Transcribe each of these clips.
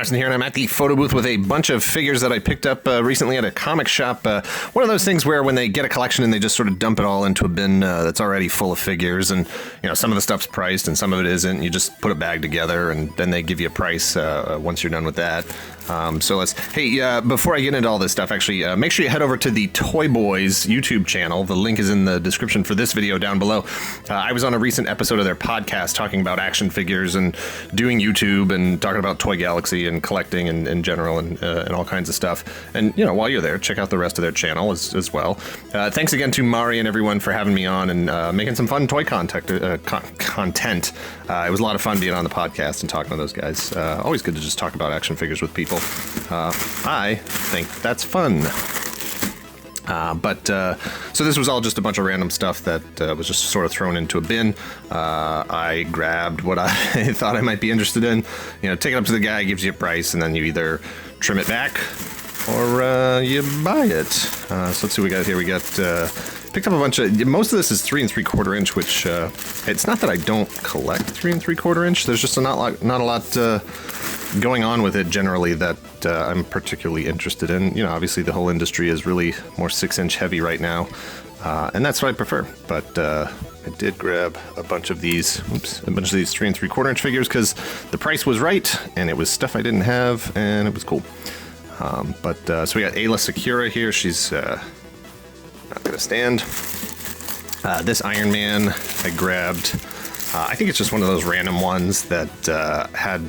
Carson here, and I'm at the photo booth with a bunch of figures that I picked up recently at a comic shop. One of those things where when they get a collection and they just sort of dump it all into a bin that's already full of figures, and some of the stuff's priced and some of it isn't. You just put a bag together, and then they give you a price once you're done with that. Before I get into all this stuff, actually, make sure you head over to the Toy Bois YouTube channel. The link is in the description for this video down below. I was on a recent episode of their podcast talking about action figures and doing YouTube and talking about Toy Galaxy and collecting in general and all kinds of stuff. And, while you're there, check out the rest of their channel as well. Thanks again to Mari and everyone for having me on and making some fun toy content. It was a lot of fun being on the podcast and talking to those guys. Always good to just talk about action figures with people. I think that's fun. So this was all just a bunch of random stuff that was just sort of thrown into a bin. I grabbed what I thought I might be interested in. Take it up to the guy, gives you a price, and then you either trim it back or you buy it. So let's see what we got here. We got picked up a bunch of. Most of this is 3 3/4 inch, which it's not that I don't collect 3 3/4 inch. There's just not a lot going on with it generally that I'm particularly interested in. Obviously the whole industry is really more 6-inch heavy right now, and that's what I prefer. But I did grab a bunch of these 3 3/4 inch figures because the price was right and it was stuff I didn't have and it was cool. So we got Ayla Secura here. She's not gonna stand. This Iron Man I grabbed. I think it's just one of those random ones that had,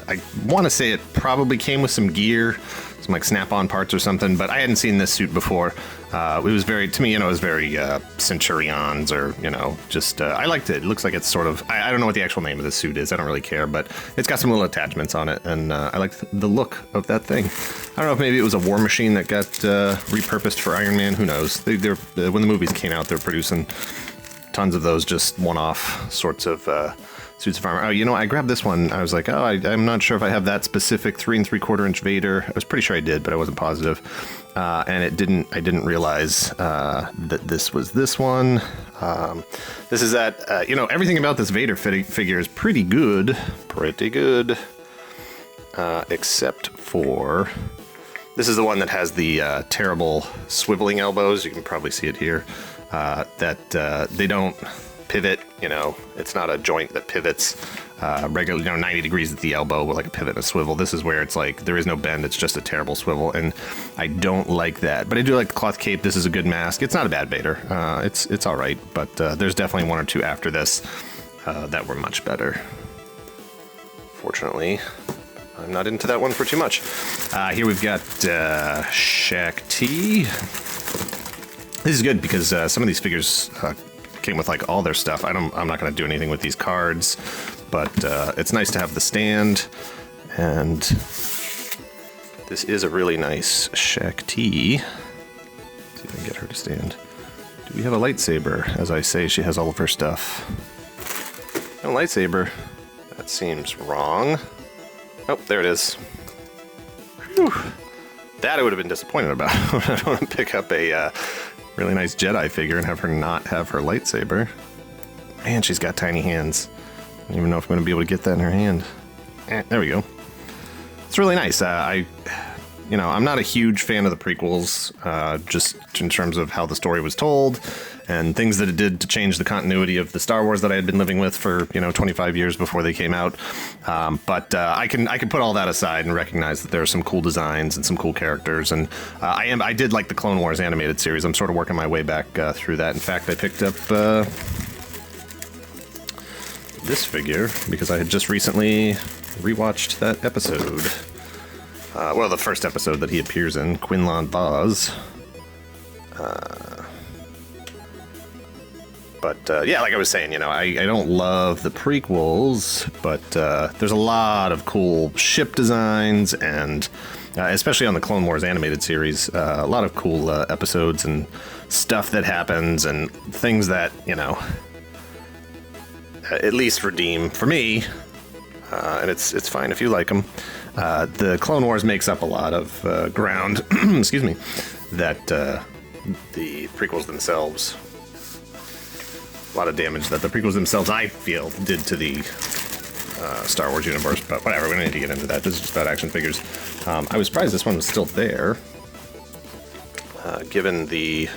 I want to say it probably came with some gear, some like snap-on parts or something, but I hadn't seen this suit before. It was very, to me, it was very Centurions or, I liked it. It looks like it's sort of, I don't know what the actual name of the suit is. I don't really care, but it's got some little attachments on it, and I liked the look of that thing. I don't know if maybe it was a war machine that got repurposed for Iron Man. Who knows? They're when the movies came out, they're producing tons of those just one-off sorts of suits of armor. Oh, I grabbed this one. I was like, I'm not sure if I have that specific 3 3/4 inch Vader. I was pretty sure I did, but I wasn't positive. And I didn't realize that this was this one. This is that, everything about this Vader figure is pretty good. Except for, this is the one that has the terrible swiveling elbows. You can probably see it here. They don't pivot, it's not a joint that pivots regularly, 90 degrees at the elbow with like a pivot and a swivel. This is where it's like there is no bend, it's just a terrible swivel, and I don't like that. But I do like the cloth cape. This is a good mask. It's not a bad Vader. It's all right, but there's definitely one or two after this that were much better. Fortunately, I'm not into that one for too much. Here we've got Shakti. This is good because some of these figures came with like all their stuff. I'm not going to do anything with these cards, but it's nice to have the stand. And this is a really nice Shakti. Let's see if I can get her to stand. Do we have a lightsaber? As I say, she has all of her stuff. No lightsaber. That seems wrong. Oh, there it is. Whew. That I would have been disappointed about. I don't want to pick up a really nice Jedi figure and have her not have her lightsaber. Man, she's got tiny hands. I don't even know if I'm going to be able to get that in her hand. There we go. It's really nice. I'm not a huge fan of the prequels, just in terms of how the story was told and things that it did to change the continuity of the Star Wars that I had been living with for 25 years before they came out. But I can put all that aside and recognize that there are some cool designs and some cool characters. And I did like the Clone Wars animated series. I'm sort of working my way back through that. In fact, I picked up this figure because I had just recently rewatched that episode. The first episode that he appears in, Quinlan Vaz. Like I was saying, I don't love the prequels, but there's a lot of cool ship designs and especially on the Clone Wars animated series, a lot of cool episodes and stuff that happens and things that, at least redeem for me, and it's fine if you like them. The Clone Wars makes up a lot of ground, excuse me, that the prequels themselves, a lot of damage that the prequels themselves, I feel, did to the Star Wars universe, but whatever, we don't need to get into that. This is just about action figures. I was surprised this one was still there, given the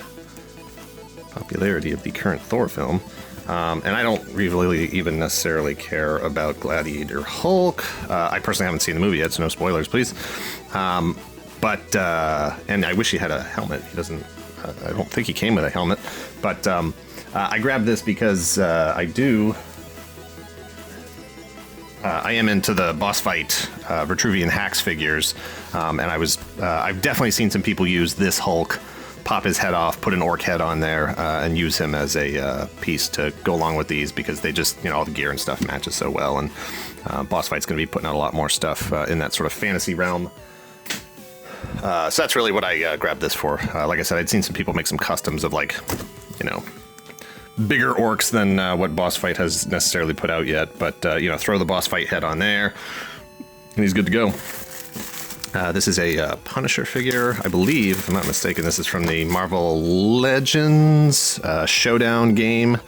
popularity of the current Thor film. And I don't really even necessarily care about Gladiator Hulk. I personally haven't seen the movie yet, so no spoilers, please. And I wish he had a helmet. He doesn't, I don't think he came with a helmet. But I grabbed this because I am into the boss fight Vitruvian Hacks figures. And I've definitely seen some people use this Hulk, pop his head off, put an orc head on there, and use him as a piece to go along with these because they just, all the gear and stuff matches so well. And Boss Fight's going to be putting out a lot more stuff in that sort of fantasy realm. So that's really what I grabbed this for. Like I said, I'd seen some people make some customs of bigger orcs than what Boss Fight has necessarily put out yet. But, throw the Boss Fight head on there, and he's good to go. This is a Punisher figure, I believe, if I'm not mistaken. This is from the Marvel Legends Showdown game.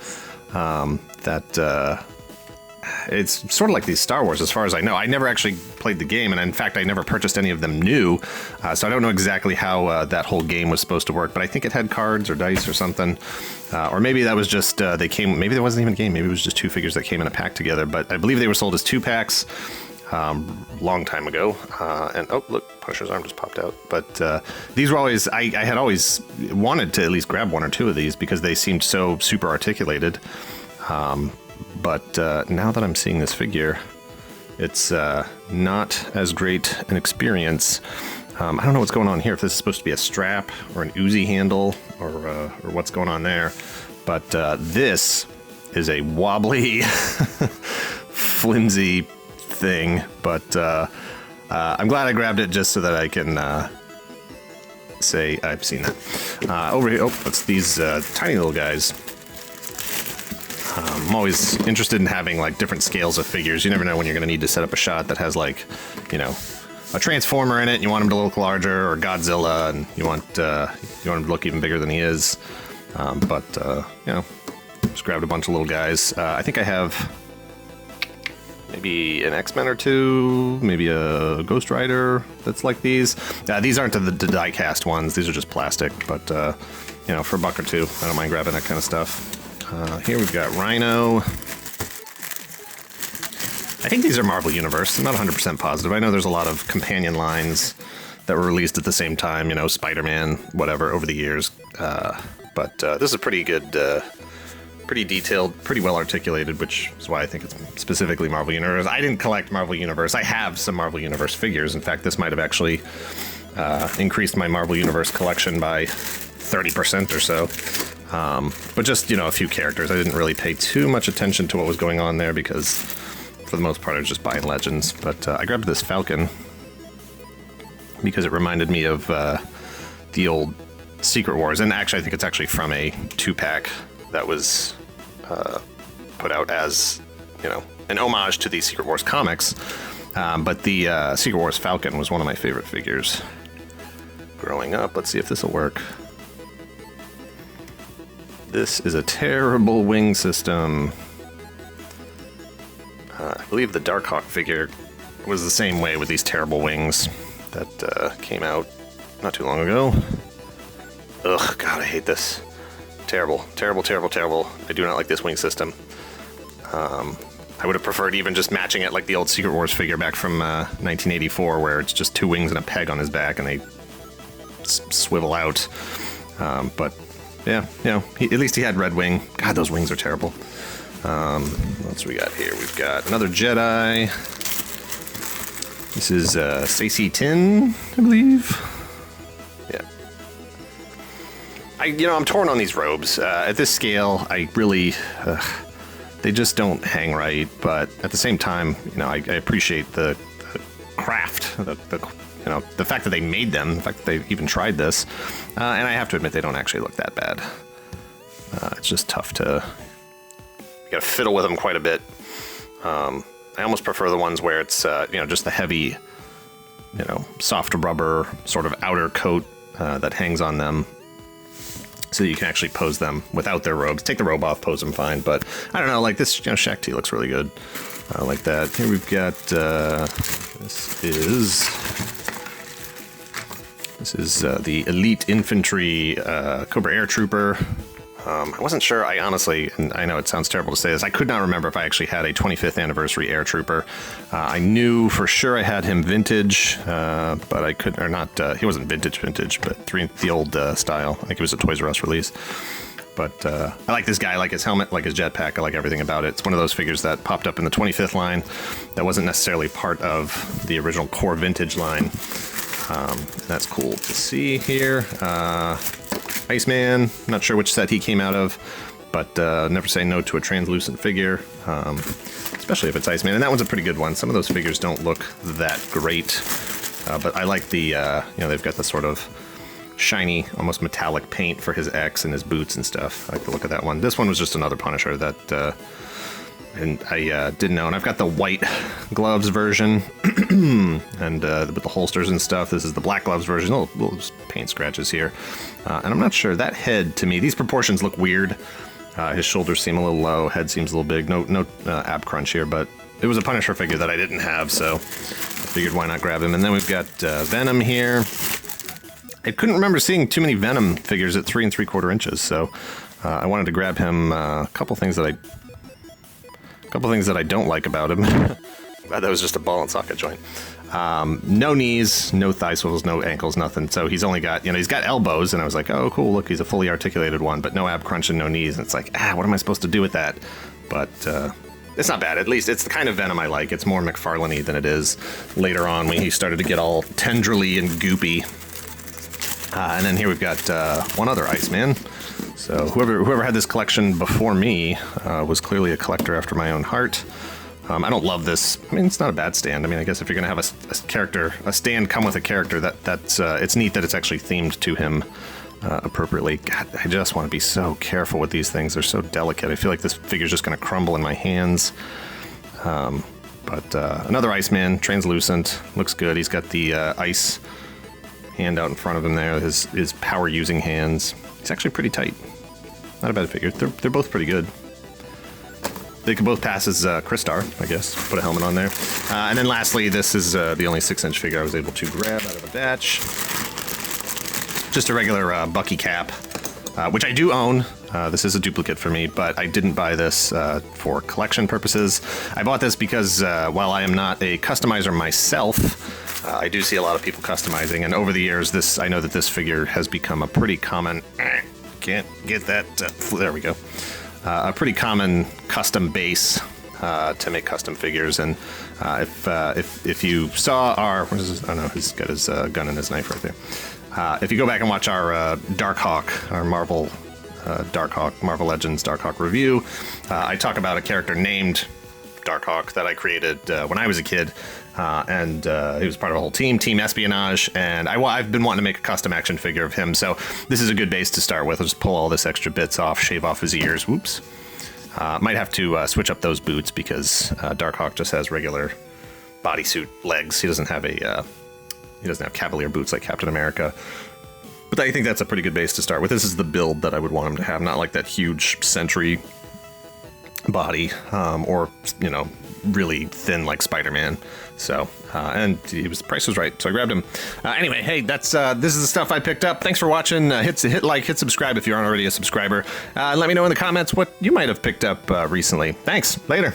It's sort of like these Star Wars, as far as I know. I never actually played the game, and in fact, I never purchased any of them new, so I don't know exactly how that whole game was supposed to work, but I think it had cards or dice or something. Or maybe that was just, maybe there wasn't even a game, maybe it was just two figures that came in a pack together, but I believe they were sold as 2-packs. Long time ago, and oh look, Punisher's arm just popped out. But these were always, I had always wanted to at least grab one or two of these because they seemed so super articulated. But now that I'm seeing this figure, it's not as great an experience. I don't know what's going on here, if this is supposed to be a strap or an Uzi handle or what's going on there. But this is a wobbly, flimsy thing, but I'm glad I grabbed it just so that I can say I've seen that. Over here, it's these tiny little guys. I'm always interested in having different scales of figures. You never know when you're going to need to set up a shot that has a Transformer in it, and you want him to look larger, or Godzilla, and you want him to look even bigger than he is. Just grabbed a bunch of little guys. I think I have maybe an X-Men or two, maybe a Ghost Rider that's like these. These aren't the die-cast ones. These are just plastic, but, for a buck or two, I don't mind grabbing that kind of stuff. Here we've got Rhino. I think these are Marvel Universe. I'm not 100% positive. I know there's a lot of companion lines that were released at the same time, Spider-Man, whatever, over the years. But this is pretty good, pretty detailed, pretty well articulated, which is why I think it's specifically Marvel Universe. I didn't collect Marvel Universe. I have some Marvel Universe figures. In fact, this might have actually increased my Marvel Universe collection by 30% or so. But just, a few characters. I didn't really pay too much attention to what was going on there because, for the most part, I was just buying Legends. But I grabbed this Falcon because it reminded me of the old Secret Wars. And actually, I think it's actually from a 2-pack that was put out as, an homage to the Secret Wars comics. But the Secret Wars Falcon was one of my favorite figures growing up. Let's see if this will work. This is a terrible wing system. I believe the Darkhawk figure was the same way with these terrible wings that came out not too long ago. Ugh, God, I hate this. Terrible, terrible, terrible, terrible. I do not like this wing system. I would have preferred even just matching it like the old Secret Wars figure back from 1984, where it's just 2 wings and a peg on his back and they swivel out. But yeah, at least he had Red Wing. God, those wings are terrible. What else we got here? We've got another Jedi. This is Stacey Tin, I believe. Yeah. I'm torn on these robes. At this scale, I really, they just don't hang right. But at the same time, I appreciate the craft, the fact that they made them, the fact that they even tried this. And I have to admit, they don't actually look that bad. It's just tough to, you gotta fiddle with them quite a bit. I almost prefer the ones where it's, just the heavy, soft rubber sort of outer coat that hangs on them. so you can actually pose them without their robes. Take the robe off, pose them fine. But I don't know, like this, Shakti looks really good. I like that. Here we've got, this is the Elite Infantry Cobra Air Trooper. I wasn't sure, I honestly, and I know it sounds terrible to say this, I could not remember if I actually had a 25th anniversary Air Trooper. I knew for sure I had him vintage, but I couldn't, or not, he wasn't vintage, but the old style. I think it was a Toys R Us release. But I like this guy, I like his helmet, I like his jetpack, I like everything about it. It's one of those figures that popped up in the 25th line that wasn't necessarily part of the original core vintage line. That's cool to see here. Iceman, not sure which set he came out of, but never say no to a translucent figure, especially if it's Iceman. And that one's a pretty good one. Some of those figures don't look that great, but I like the, they've got the sort of shiny, almost metallic paint for his X and his boots and stuff. I like the look of that one. This one was just another Punisher that and I didn't know. And I've got the white gloves version, and with the holsters and stuff. This is the black gloves version. Little paint scratches here. And I'm not sure. That head, to me, these proportions look weird. His shoulders seem a little low. Head seems a little big. No ab crunch here, but it was a Punisher figure that I didn't have, so I figured why not grab him. And then we've got Venom here. I couldn't remember seeing too many Venom figures at 3 3/4 inches, so I wanted to grab him. A couple things that I don't like about him. That was just a ball and socket joint. No knees, no thigh swivels, no ankles, nothing. So he's only got, he's got elbows, and I was like, oh, cool, look, he's a fully articulated one, but no ab crunch and no knees. And it's like, what am I supposed to do with that? But it's not bad. At least it's the kind of Venom I like. It's more McFarlane-y than it is later on when he started to get all tendrily and goopy. And then here we've got one other Iceman. So whoever had this collection before me was clearly a collector after my own heart. I don't love this. I mean, it's not a bad stand. I mean, I guess if you're going to have a stand come with a character, that's it's neat that it's actually themed to him appropriately. God, I just want to be so careful with these things. They're so delicate. I feel like this figure's just going to crumble in my hands. But another Iceman, translucent, looks good. He's got the ice hand out in front of him there, his power-using hands. He's actually pretty tight. Not a bad figure. They're both pretty good. They could both pass as Crystar, I guess. Put a helmet on there. And then lastly, this is the only 6-inch figure I was able to grab out of the batch. Just a regular Bucky cap, which I do own. This is a duplicate for me, but I didn't buy this for collection purposes. I bought this because while I am not a customizer myself, I do see a lot of people customizing, and over the years, I know that this figure has become a pretty common. Can't get that. There we go. A pretty common custom base to make custom figures, and if you saw our, what is this? Oh no, he's got his gun and his knife right there. If you go back and watch our Darkhawk, our Marvel Marvel Legends Darkhawk review, I talk about a character named Darkhawk that I created when I was a kid, and he was part of a whole team Espionage, and I've been wanting to make a custom action figure of him, so this is a good base to start with. I'll just pull all this extra bits off, shave off his ears. Whoops. Might have to switch up those boots because Darkhawk just has regular bodysuit legs. He doesn't have Cavalier boots like Captain America. But I think that's a pretty good base to start with. This is the build that I would want him to have, not like that huge Sentry body, or really thin like Spider-Man. So and the price was right, so I grabbed him. Anyway, hey, this is the stuff I picked up. Thanks for watching. Hit like, hit subscribe if you aren't already a subscriber. Let me know in the comments what you might have picked up recently. Thanks. Later.